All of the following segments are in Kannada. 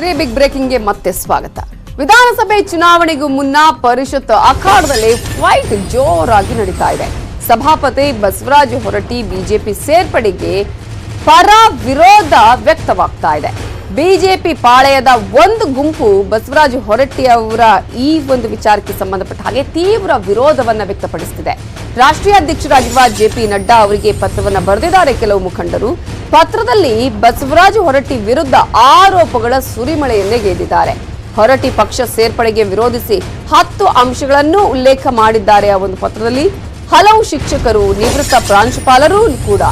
ವೀಕ್ಷಕರೇ, ಬಿಗ್ ಬ್ರೇಕಿಂಗ್ಗೆ ಮತ್ತೆ ಸ್ವಾಗತ. ವಿಧಾನಸಭೆ ಚುನಾವಣೆಗೂ ಮುನ್ನ ಪರಿಷತ್ ಅಖಾಡದಲ್ಲಿ ಫೈಟ್ ಜೋರಾಗಿ ನಡೀತಾ ಇದೆ. ಸಭಾಪತಿ ಬಸವರಾಜ ಹೊರಟ್ಟಿ ಬಿಜೆಪಿ ಸೇರ್ಪಡೆಗೆ ಪರ ವಿರೋಧ ವ್ಯಕ್ತವಾಗ್ತಾ ಇದೆ. ಬಿಜೆಪಿ ಪಾಳೆಯದ ಒಂದು ಗುಂಪು ಬಸವರಾಜ ಹೊರಟ್ಟಿ ಅವರ ಈ ಒಂದು ವಿಚಾರಕ್ಕೆ ಸಂಬಂಧಪಟ್ಟ ಹಾಗೆ ತೀವ್ರ ವಿರೋಧವನ್ನ ವ್ಯಕ್ತಪಡಿಸುತ್ತಿದೆ. ರಾಷ್ಟ್ರೀಯ ಅಧ್ಯಕ್ಷರಾಗಿರುವ ಜೆಪಿ ನಡ್ಡಾ ಅವರಿಗೆ ಪತ್ರವನ್ನ ಬರೆದಿದ್ದಾರೆ ಕೆಲವು ಮುಖಂಡರು. ಪತ್ರದಲ್ಲಿ ಬಸವರಾಜ ಹೊರಟ್ಟಿ ವಿರುದ್ಧ ಆರೋಪಗಳ ಸುರಿಮಳೆಯನ್ನೇ ಗೆದ್ದಿದ್ದಾರೆ. ಹೊರಟ್ಟಿ ಪಕ್ಷ ಸೇರ್ಪಡೆಗೆ ವಿರೋಧಿಸಿ 10 ಅಂಶಗಳನ್ನು ಉಲ್ಲೇಖ ಮಾಡಿದ್ದಾರೆ. ಆ ಒಂದು ಪತ್ರದಲ್ಲಿ ಹಲವು ಶಿಕ್ಷಕರು, ನಿವೃತ್ತ ಪ್ರಾಂಶುಪಾಲರು ಕೂಡ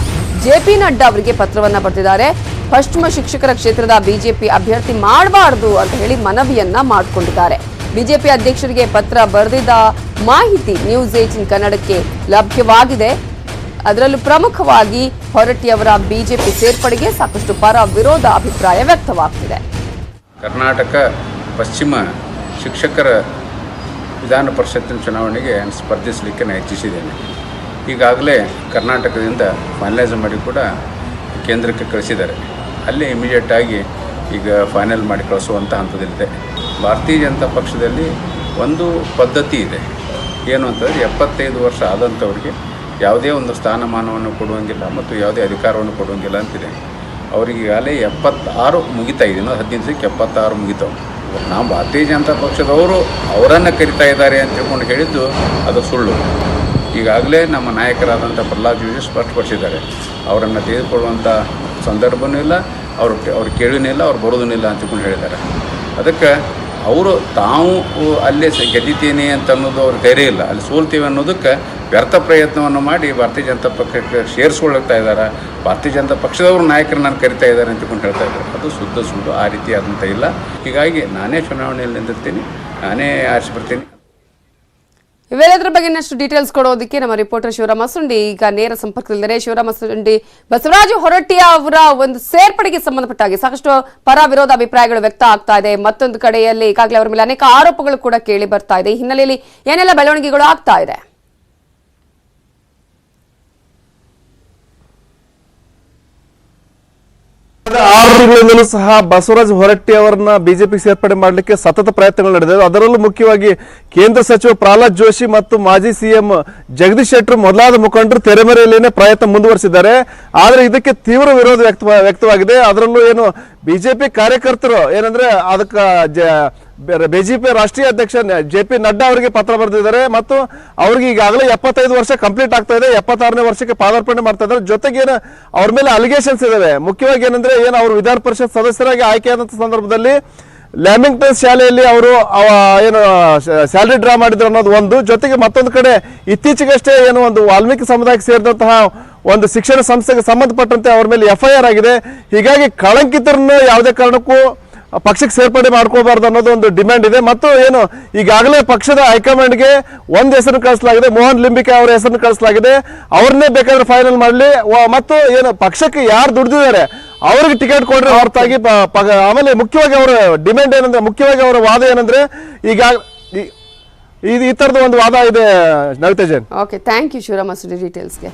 ಜೆಪಿ ನಡ್ಡಾ ಅವರಿಗೆ ಪತ್ರವನ್ನ ಬರೆದಿದ್ದಾರೆ. ಪಶ್ಚಿಮ ಶಿಕ್ಷಕರ ಕ್ಷೇತ್ರದ ಬಿಜೆಪಿ ಅಭ್ಯರ್ಥಿ ಮಾಡಬಾರದು ಅಂತ ಹೇಳಿ ಮನವಿಯನ್ನ ಮಾಡಿಕೊಂಡಿದ್ದಾರೆ. ಬಿಜೆಪಿ ಅಧ್ಯಕ್ಷರಿಗೆ ಪತ್ರ ಬರೆದಿದ್ದ ಮಾಹಿತಿ ನ್ಯೂಸ್ 18 ಕನ್ನಡಕ್ಕೆ ಲಭ್ಯವಾಗಿದೆ. ಅದರಲ್ಲೂ ಪ್ರಮುಖವಾಗಿ ಹೊರಟ್ಟಿ ಅವರ ಬಿಜೆಪಿ ಸೇರ್ಪಡೆಗೆ ಸಾಕಷ್ಟು ಪರ ವಿರೋಧ ಅಭಿಪ್ರಾಯ ವ್ಯಕ್ತವಾಗ್ತಿದೆ. ಕರ್ನಾಟಕ ಪಶ್ಚಿಮ ಶಿಕ್ಷಕರ ವಿಧಾನ ಪರಿಷತ್ತಿನ ಚುನಾವಣೆಗೆ ಸ್ಪರ್ಧಿಸಲಿಕ್ಕೆ ನಾನು ಇಚ್ಛಿಸಿದ್ದೇನೆ. ಈಗಾಗಲೇ ಕರ್ನಾಟಕದಿಂದ ಫೈನಲೈಸ್ ಮಾಡಿ ಕೂಡ ಕೇಂದ್ರಕ್ಕೆ ಕಳಿಸಿದ್ದಾರೆ. ಅಲ್ಲಿ ಇಮಿಡಿಯೇಟಾಗಿ ಈಗ ಫೈನಲ್ ಮಾಡಿ ಕಳಿಸುವಂಥ ಹಂತದಲ್ಲಿದೆ. ಭಾರತೀಯ ಜನತಾ ಪಕ್ಷದಲ್ಲಿ ಒಂದು ಪದ್ಧತಿ ಇದೆ. ಏನು ಅಂತಂದರೆ 75 ವರ್ಷ ಆದಂಥವ್ರಿಗೆ ಯಾವುದೇ ಒಂದು ಸ್ಥಾನಮಾನವನ್ನು ಕೊಡುವಂಗಿಲ್ಲ ಮತ್ತು ಯಾವುದೇ ಅಧಿಕಾರವನ್ನು ಕೊಡುವಂಗಿಲ್ಲ ಅಂತಿದೆ. ಅವರಿಗೆ ಈಗಾಗಲೇ 76 ಮುಗಿತಾ ಇದೆ. ಇನ್ನೂ 15 ದಿವಸಕ್ಕೆ 76 ಮುಗಿತಾವೆ. ನಾವು ಭಾರತೀಯ ಜನತಾ ಪಕ್ಷದವರು ಅವರನ್ನು ಕರಿತಾ ಇದ್ದಾರೆ ಅಂತ ತಿಳ್ಕೊಂಡು ಹೇಳಿದ್ದು ಅದು ಸುಳ್ಳು. ಈಗಾಗಲೇ ನಮ್ಮ ನಾಯಕರಾದಂಥ ಪ್ರಹ್ಲಾದ್ ಜೋಶಿ ಸ್ಪಷ್ಟಪಡಿಸಿದ್ದಾರೆ. ಅವರನ್ನು ತೆಗೆದುಕೊಳ್ಳುವಂಥ ಸಂದರ್ಭವೂ ಇಲ್ಲ, ಅವ್ರು ಕೇಳೂ ಇಲ್ಲ, ಅವ್ರು ಬರೋದೂ ಇಲ್ಲ ಅಂತ ತಿಳ್ಕೊಂಡು ಹೇಳಿದ್ದಾರೆ. ಅದಕ್ಕೆ ಅವರು ತಾವು ಅಲ್ಲೇ ಗೆದ್ದಿದ್ದೇನೆ ಅಂತ ಅನ್ನೋದು ಅವ್ರ ಧೈರ್ಯ ಇಲ್ಲ, ಅಲ್ಲಿ ಸೋಲ್ತೀವಿ ಅನ್ನೋದಕ್ಕೆ ವ್ಯರ್ಥ ಪ್ರಯತ್ನವನ್ನು ಮಾಡಿ ಭಾರತೀಯ ಜನತಾ ಪಕ್ಷಕ್ಕೆ ಸೇರಿಸ್ಕೊಳ್ತಾ ಇದ್ದಾರೆ. ಭಾರತೀಯ ಜನತಾ ಪಕ್ಷದವರು ನಾಯಕರು ನಾನು ಕರಿತಾ ಇದ್ದಾರೆ ಅಂತ ತಿಳ್ಕೊಂಡು ಹೇಳ್ತಾ ಇದ್ದಾರೆ. ಅದು ಶುದ್ಧ ಸುಳ್ಳು, ಆ ರೀತಿ ಆದಂಥ ಇಲ್ಲ. ಹೀಗಾಗಿ ನಾನೇ ಚುನಾವಣೆಯಲ್ಲಿ ನಿಂತಿರ್ತೀನಿ, ನಾನೇ ಆರಿಸಿ ಬರ್ತೀನಿ. ಇವೆಲ್ಲದರ ಬಗ್ಗೆ ಇನ್ನಷ್ಟು ಡೀಟೇಲ್ಸ್ ಕೊಡೋದಕ್ಕೆ ನಮ್ಮ ರಿಪೋರ್ಟರ್ ಶಿವರಾಮ ಸುಂಡಿ ಈಗ ನೇರ ಸಂಪರ್ಕದಲ್ಲಿದ್ದಾರೆ. ಶಿವರಾಮ ಸುಂಡಿ, ಬಸವರಾಜ ಹೊರಟ್ಟಿ ಅವರ ಒಂದು ಸೇರ್ಪಡೆಗೆ ಸಂಬಂಧಪಟ್ಟ ಹಾಗೆ ಸಾಕಷ್ಟು ಪರ ವಿರೋಧ ಅಭಿಪ್ರಾಯಗಳು ವ್ಯಕ್ತ ಆಗ್ತಾ ಇದೆ. ಮತ್ತೊಂದು ಕಡೆಯಲ್ಲಿ ಈಗಾಗಲೇ ಅವರ ಮೇಲೆ ಅನೇಕ ಆರೋಪಗಳು ಕೂಡ ಕೇಳಿ ಬರ್ತಾ ಇದೆ. ಈ ಹಿನ್ನೆಲೆಯಲ್ಲಿ ಏನೆಲ್ಲ ಬೆಳವಣಿಗೆಗಳು ಆಗ್ತಾ ಇದೆ? 6 ತಿಂಗಳಿಂದಲೂ ಸಹ ಬಸವರಾಜ ಹೊರಟ್ಟಿ ಅವರನ್ನ ಬಿಜೆಪಿ ಸೇರ್ಪಡೆ ಮಾಡಲಿಕ್ಕೆ ಸತತ ಪ್ರಯತ್ನಗಳು ನಡೆದಿವೆ. ಅದರಲ್ಲೂ ಮುಖ್ಯವಾಗಿ ಕೇಂದ್ರ ಸಚಿವ ಪ್ರಹ್ಲಾದ್ ಜೋಶಿ ಮತ್ತು ಮಾಜಿ ಸಿಎಂ ಜಗದೀಶ್ ಶೆಟ್ಟರ್ ಮೊದಲಾದ ಮುಖಂಡರು ತೆರೆಮರೆಯಲ್ಲೇನೆ ಪ್ರಯತ್ನ ಮುಂದುವರಿಸಿದ್ದಾರೆ. ಆದರೆ ಇದಕ್ಕೆ ತೀವ್ರ ವಿರೋಧ ವ್ಯಕ್ತವಾಗಿದೆ. ಅದರಲ್ಲೂ ಏನು ಬಿಜೆಪಿ ಕಾರ್ಯಕರ್ತರು ಏನಂದ್ರೆ ಅದಕ್ಕೆ ಬಿಜೆಪಿ ರಾಷ್ಟ್ರೀಯ ಅಧ್ಯಕ್ಷ ಜೆಪಿ ನಡ್ಡಾ ಅವರಿಗೆ ಪತ್ರ ಬರೆದಿದ್ದಾರೆ ಮತ್ತು ಅವ್ರಿಗೆ ಈಗಾಗಲೇ 75 ವರ್ಷ ಕಂಪ್ಲೀಟ್ ಆಗ್ತಾ ಇದೆ, 76ನೇ ವರ್ಷಕ್ಕೆ ಪಾದಾರ್ಪಣೆ ಮಾಡ್ತಾ ಇದ್ದಾರೆ. ಜೊತೆಗೆ ಏನು ಅವ್ರ ಮೇಲೆ ಅಲಿಗೇಷನ್ಸ್ ಇದಾವೆ. ಮುಖ್ಯವಾಗಿ ಏನಂದ್ರೆ ಏನು ಅವರು ವಿಧಾನ ಪರಿಷತ್ ಸದಸ್ಯರಾಗಿ ಆಯ್ಕೆಯಾದಂಥ ಸಂದರ್ಭದಲ್ಲಿ ಲ್ಯಾಮಿಂಗ್ಟನ್ ಶಾಲೆಯಲ್ಲಿ ಅವರು ಏನು ಸ್ಯಾಲರಿ ಡ್ರಾ ಮಾಡಿದ್ರು ಅನ್ನೋದು ಒಂದು. ಜೊತೆಗೆ ಮತ್ತೊಂದು ಕಡೆ ಇತ್ತೀಚೆಗಷ್ಟೇ ಏನು ಒಂದು ವಾಲ್ಮೀಕಿ ಸಮುದಾಯಕ್ಕೆ ಸೇರಿದಂತಹ ಒಂದು ಶಿಕ್ಷಣ ಸಂಸ್ಥೆಗೆ ಸಂಬಂಧಪಟ್ಟಂತೆ ಅವ್ರ ಮೇಲೆ FIR ಆಗಿದೆ. ಹೀಗಾಗಿ ಕಳಂಕಿತರನ್ನು ಯಾವುದೇ ಕಾರಣಕ್ಕೂ ಪಕ್ಷಕ್ಕೆ ಸೇರ್ಪಡೆ ಮಾಡ್ಕೋಬಾರ್ದು ಅನ್ನೋದು ಒಂದು ಡಿಮ್ಯಾಂಡ್ ಇದೆ. ಮತ್ತು ಏನು ಈಗಾಗಲೇ ಪಕ್ಷದ ಹೈಕಮಾಂಡ್ಗೆ ಒಂದು ಹೆಸರನ್ನು ಕಳಿಸಲಾಗಿದೆ, ಮೋಹನ್ ಲಿಂಬಿಕೆ ಅವರ ಹೆಸರನ್ನು ಕಳಿಸಲಾಗಿದೆ. ಅವ್ರನ್ನೇ ಬೇಕಾದ್ರೆ ಫೈನಲ್ ಮಾಡಲಿ ಮತ್ತು ಏನು ಪಕ್ಷಕ್ಕೆ ಯಾರು ದುಡಿದಿದ್ದಾರೆ ಅವ್ರಿಗೆ ಟಿಕೆಟ್ ಕೊಡ್ರೆ ಹೊರತಾಗಿ ಆಮೇಲೆ ಮುಖ್ಯವಾಗಿ ಅವರ ಡಿಮ್ಯಾಂಡ್ ಏನಂದ್ರೆ, ಮುಖ್ಯವಾಗಿ ಅವರ ವಾದ ಏನಂದ್ರೆ ಈಗ ಈ ತರದ ಒಂದು ವಾದ ಇದೆ. Navita Jain. Okay, thank you Shivarama ಸುಂಡಿ ಡೀಟೇಲ್ಸ್ಗೆ.